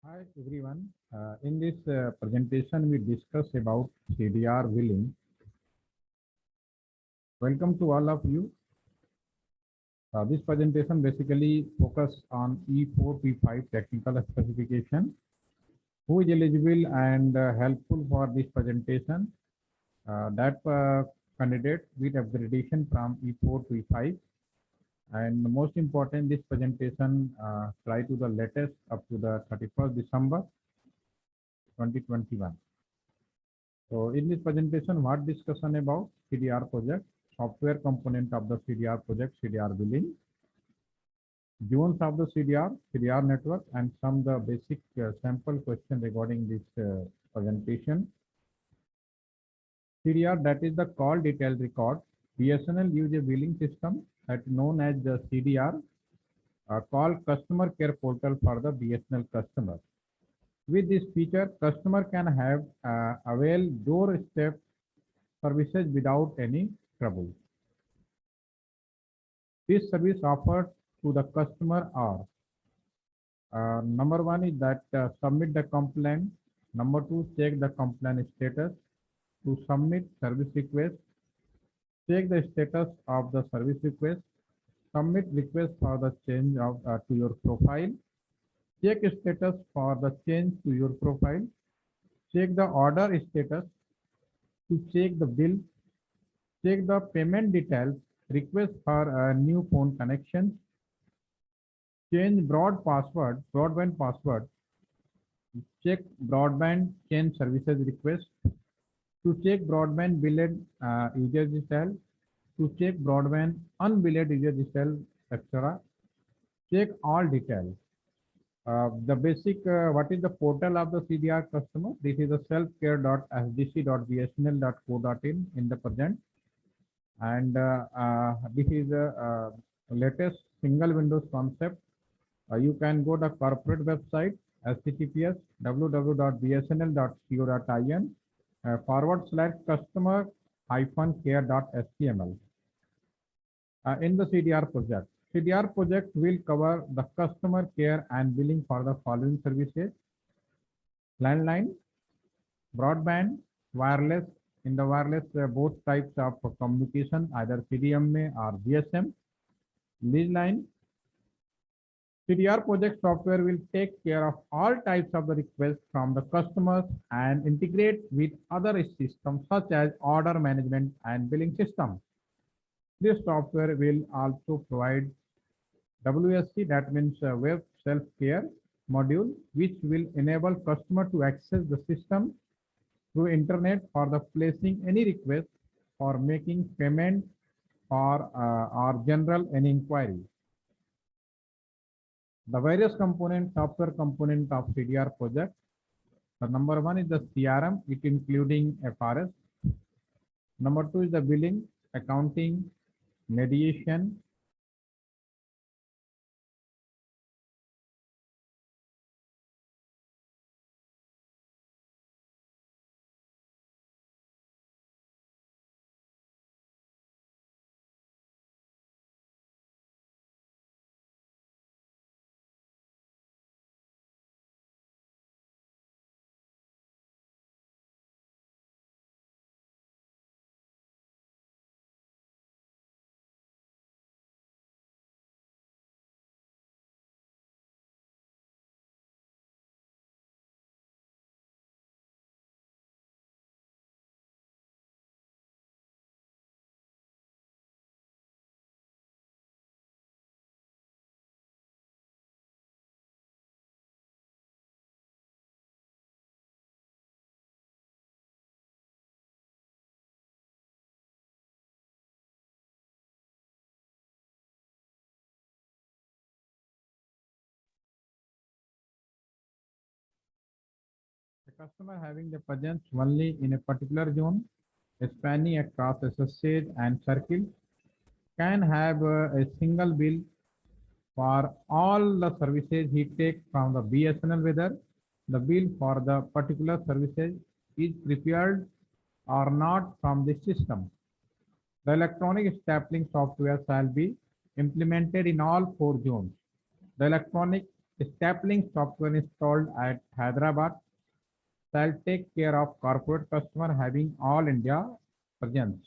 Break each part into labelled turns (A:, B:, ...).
A: Hi everyone. In this presentation, we discuss about CDR billing. Welcome to all of you. This presentation basically focus on E4P5 technical specification. Who is eligible and helpful for this presentation? That candidate with upgradation from E4 to E5. And most important, this presentation try to the latest up to the 31st December 2021. So in this presentation, what discussion about CDR project, software component of the CDR project, CDR billing, zones of the CDR network, and some the basic sample question regarding this presentation. CDR, that is the call detailed record. BSNL use a billing system that known as the CDR, called customer care portal for the BSNL customer. With this feature, customer can have avail doorstep services without any trouble. This service offered to the customer are number one is that submit the complaint. Number two, check the complaint status. To submit service request, check the status of the service request. Submit request for the change of to your profile. Check status for the change to your profile. Check the order status. To check the bill. Check the payment details. Request for a new phone connection. Change broadband password. Check broadband change services request. To check broadband billed user detail. To check broadband unbilled user detail, etc. Check all details. The basic, what is the portal of the CDR customer? This is a selfcare.sdc.bsnl.co.in in the present. And this is a latest single windows concept. You can go to corporate website https www.bsnl.co.in /customer-care.html. In the CDR project. CDR project will cover the customer care and billing for the following services: landline, broadband, wireless. In the wireless, both types of communication, either CDMA or GSM, lease line. CDR project software will take care of all types of the requests from the customers and integrate with other systems such as order management and billing system. This software will also provide WSC, that means web self-care module, which will enable customer to access the system through internet for the placing any request, for making payment, or general any inquiry. The various components, software component of CDR project. The number one is the CRM, it including FRS. Number two is the billing, accounting, mediation. The customer having the presence only in a particular zone, spanning across SSH and circle, can have a single bill for all the services he takes from the BSNL, whether the bill for the particular services is prepared or not from the system. The electronic stapling software shall be implemented in all four zones. The electronic Stapling software installed at Hyderabad shall take care of corporate customer having all India presence.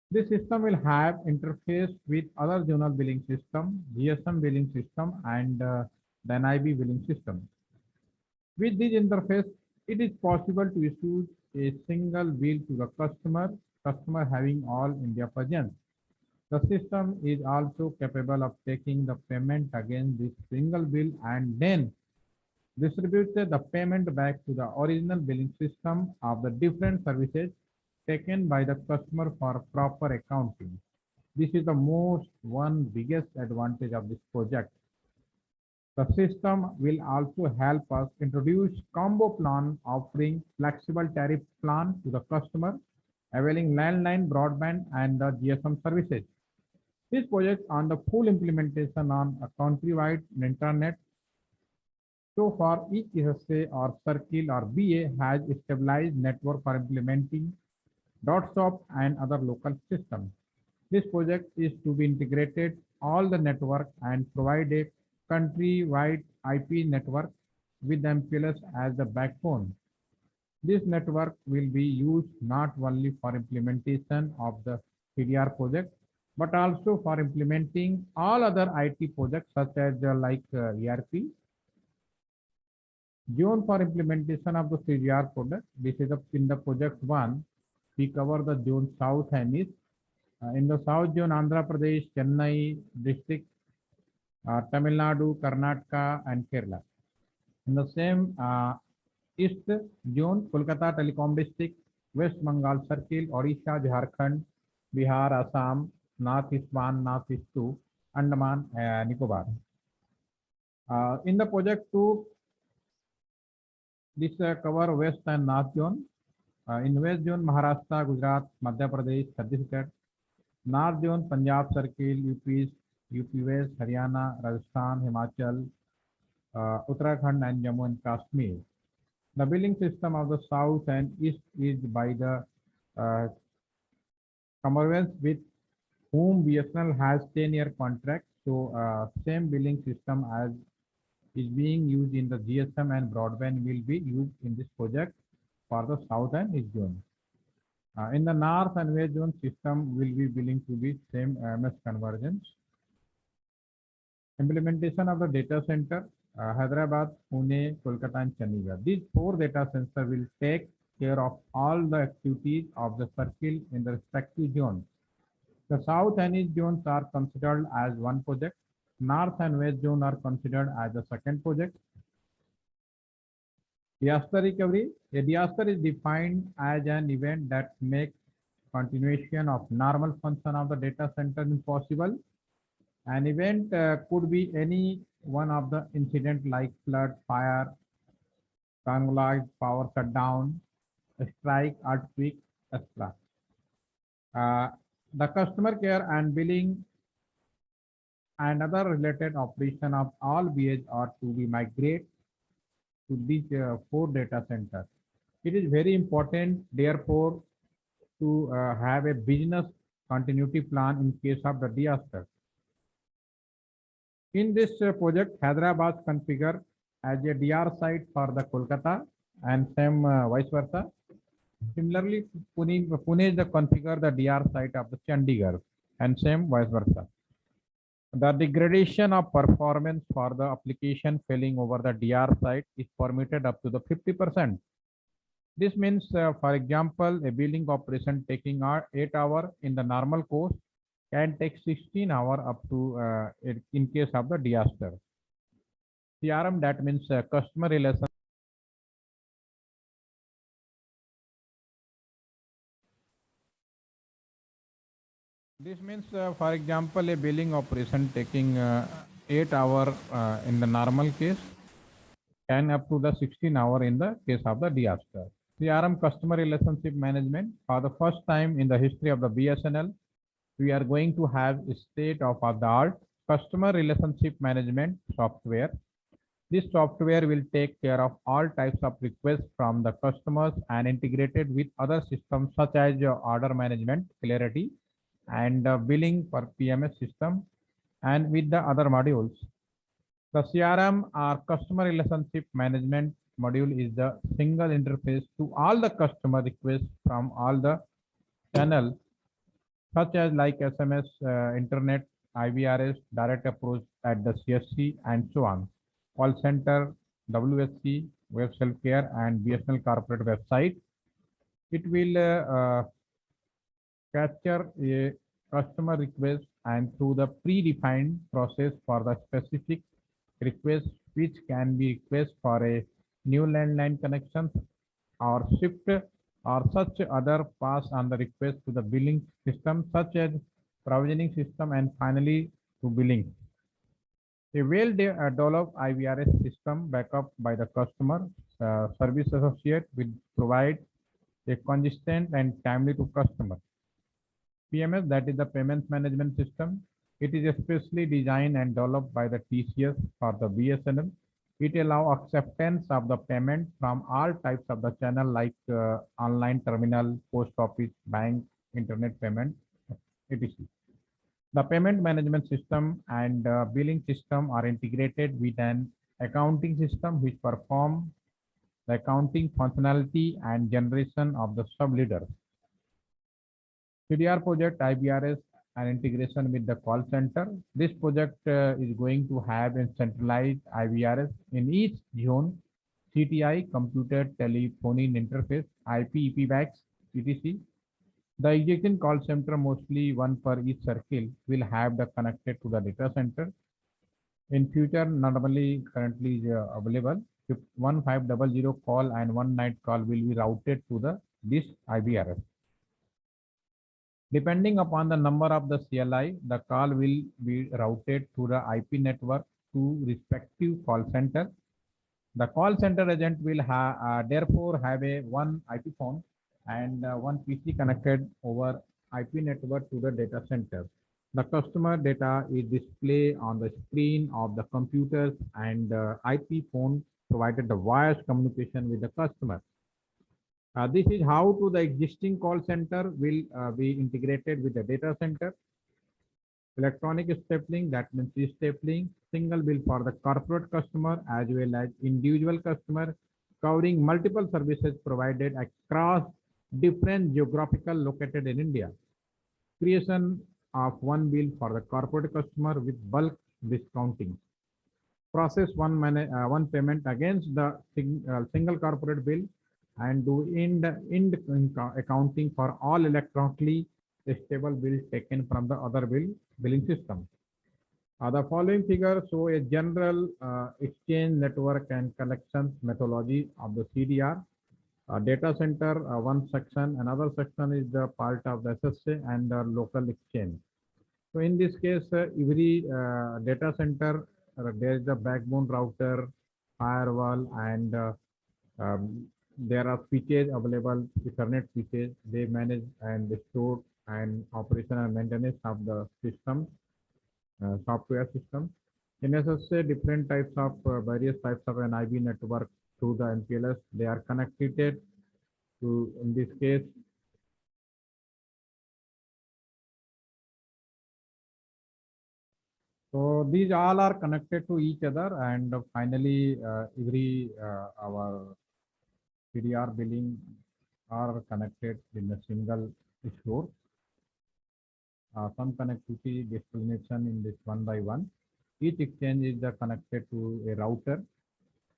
A: This system will have interface with other zonal billing system, GSM billing system, and the NIB billing system. With this interface, it is possible to issue a single bill to the customer having all India presence. The system is also capable of taking the payment against this single bill and then distributed the payment back to the original billing system of the different services taken by the customer for proper accounting. This is the most one biggest advantage of this project. The system will also help us introduce combo plan offering flexible tariff plan to the customer, availing landline, broadband, and the GSM services. This project on the full implementation on a countrywide internet. So far, each SSA or circle or BA has stabilized network for implementing .shop and other local systems. This project is to be integrated all the network and provide a countrywide IP network with MPLS as the backbone. This network will be used not only for implementation of the CDR project, but also for implementing all other IT projects such as ERP. Zone for implementation of the CDR project. This is in the project 1. We cover the zone south and east. In the south zone, Andhra Pradesh, Chennai district, Tamil Nadu, Karnataka, and Kerala. In the same east zone, Kolkata Telecom district, West Bengal circle, Odisha, Jharkhand, Bihar, Assam, North East 1, North East 2, Andaman, Nicobar. In the project 2, this cover west and north zone. In west zone, Maharashtra, Gujarat, Madhya Pradesh, Chhattisgarh. North zone, Punjab circle, UP West, Haryana, Rajasthan, Himachal, Uttarakhand, and Jammu and Kashmir. The billing system of the south and east is by the Commonwealth with whom BSNL has 10-year contract. So same billing system as is being used in the GSM and broadband will be used in this project for the south and east zone. In the north and west zone, system will be billing to be same MS convergence. Implementation of the data center, Hyderabad, Pune, Kolkata, and Chandigarh. These 4 data centers will take care of all the activities of the circle in the respective zones. The south and east zones are considered as one project. North and west zone are considered as the second project. Disaster recovery. A disaster is defined as an event that makes continuation of normal function of the data center impossible. An event could be any one of the incident like flood, fire, conflict, power shutdown, strike, earthquake, etc. The customer care and billing and other related operation of all BAs are to be migrated to these 4 data centers. It is very important, therefore, to have a business continuity plan in case of the disaster. In this project, Hyderabad configured as a DR site for the Kolkata and same vice versa. Similarly, Pune is the configure the DR site of the Chandigarh and same vice versa. The degradation of performance for the application failing over the DR site is permitted up to the 50%. This means, for example, a billing operation taking 8 hours in the normal course can take 16 hours up to in case of the disaster. CRM, that means customer relation. This means, for example, a billing operation taking 8 hours in the normal case can up to the 16 hours in the case of the disaster. CRM, customer relationship management. For the first time in the history of the BSNL, we are going to have a state-of-the-art customer relationship management software. This software will take care of all types of requests from the customers and integrated with other systems such as order management, Clarity, and billing for PMS system and with the other modules. The CRM or customer relationship management module is the single interface to all the customer requests from all the channels such as like SMS, internet, IVRS, direct approach at the CSC and so on. Call center, WSC, web self-care and BSNL corporate website. It will capture a customer request and through the predefined process for the specific request which can be request for a new landline connection or shift or such other pass on the request to the billing system such as provisioning system and finally to billing. A well-developed IVRS system backup by the customer service associate will provide a consistent and timely to customer. PMS, that is the payments management system. It is especially designed and developed by the TCS for the BSNL. It allows acceptance of the payment from all types of the channel like online terminal, post office, bank, internet payment, etc. The payment management system and billing system are integrated with an accounting system which perform the accounting functionality and generation of the sub-leaders. CDR project IBRS and integration with the call center. This project is going to have a centralized IBRS in each zone, CTI, computer telephony interface, IP, EPBAX, etc. The existing call center, mostly one per each circle, will have the connected to the data center. In future, normally currently is available. 1500 call and one night call will be routed to the this IBRS. Depending upon the number of the CLI, the call will be routed to the IP network to respective call center. The call center agent will therefore have a one IP phone and one PC connected over IP network to the data center. The customer data is displayed on the screen of the computers and IP phone provided the voice communication with the customer. This is how to the existing call center will be integrated with the data center. Electronic stapling, that means stapling, single bill for the corporate customer as well as individual customer, covering multiple services provided across different geographical located in India. Creation of one bill for the corporate customer with bulk discounting. Process one payment against the single corporate bill and do end accounting for all electronically stable bills taken from the other billing system. The following figure show a general exchange network and collections methodology of the CDR. Data center, one section, another section is the part of the SSA and the local exchange. So in this case, every data center, there is a backbone router, firewall, and there are switches available, Ethernet switches. They manage and store and operation and maintenance of the system, software system. In SSA, different types of various types of an IB network through the MPLS. They are connected to, in this case, so these all are connected to each other, and finally, every our CDR billing are connected in a single store. Some connectivity explanation in this one by one. Each exchange is connected to a router,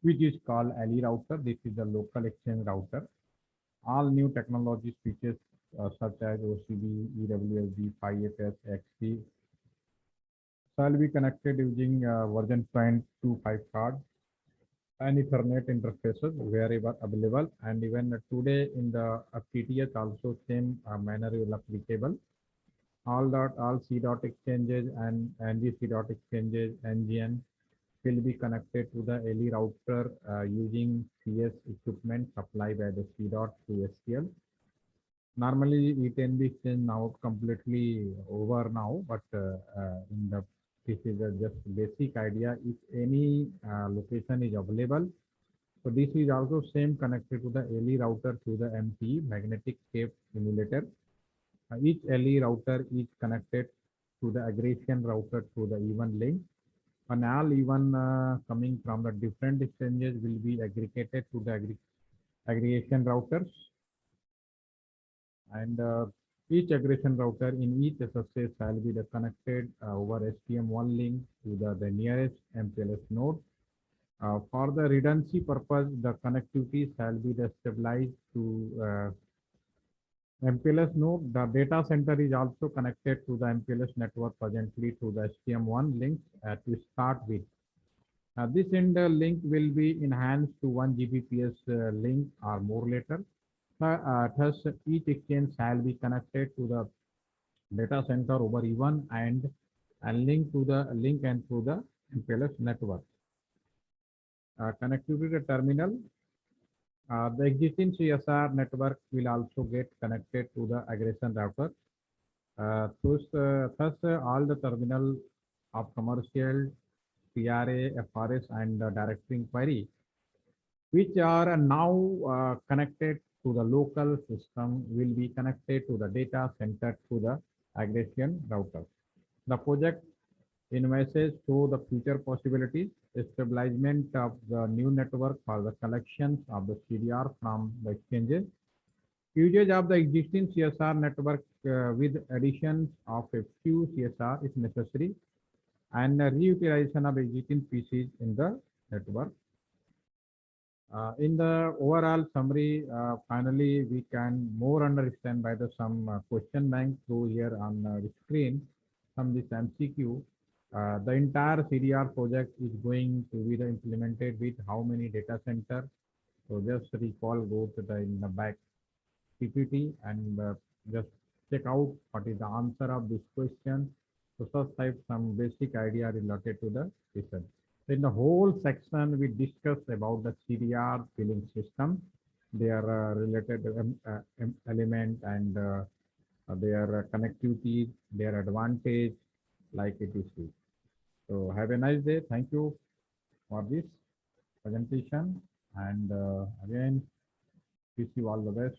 A: which is called LE router. This is the local exchange router. All new technology switches such as OCD, EWSD, 5FS, XT shall be connected using version 0.25 card and Ethernet interfaces wherever available, and even today in the PTH also same manner will applicable. All C dot exchanges and NGC dot exchanges, NGN will be connected to the LE router using CS equipment supplied by the C dot to STL. Normally it can be exchange now completely over now, but in the this is a just basic idea. If any location is available, so this is also same connected to the LE router through the MTE magnetic tape emulator. Each LE router is connected to the aggregation router through the even link. and all even coming from the different exchanges will be aggregated to the aggregation routers, and each aggregation router in each SSA shall be connected over STM1 link to the nearest MPLS node. For the redundancy purpose, the connectivity shall be stabilized to MPLS node. The data center is also connected to the MPLS network presently to the STM1 links to start with. This end link will be enhanced to 1 Gbps link or more later. Thus, each exchange shall be connected to the data center over E1 and link to the link and through the MPLS network. Connectivity to terminal. The existing CSR network will also get connected to the aggregation router. Thus, all the terminal of commercial, PRA, FRS, and directory inquiry, which are now connected to the local system, will be connected to the data center through the aggregation router. The project invoices show the future possibilities, establishment of the new network for the collections of the CDR from the exchanges, usage of the existing CSR network with additions of a few CSR is necessary, and reutilization of existing PCs in the network. In the overall summary, finally, we can more understand by the some question bank through here on the screen from this MCQ. The entire CDR project is going to be implemented with how many data center? So just recall, go to the in the back PPT and just check out what is the answer of this question. So first type some basic idea related to the question. In the whole section, we discussed about the CDR billing system, their related element and their connectivity, their advantage, like it is. So have a nice day. Thank you for this presentation, and again, wish you all the best.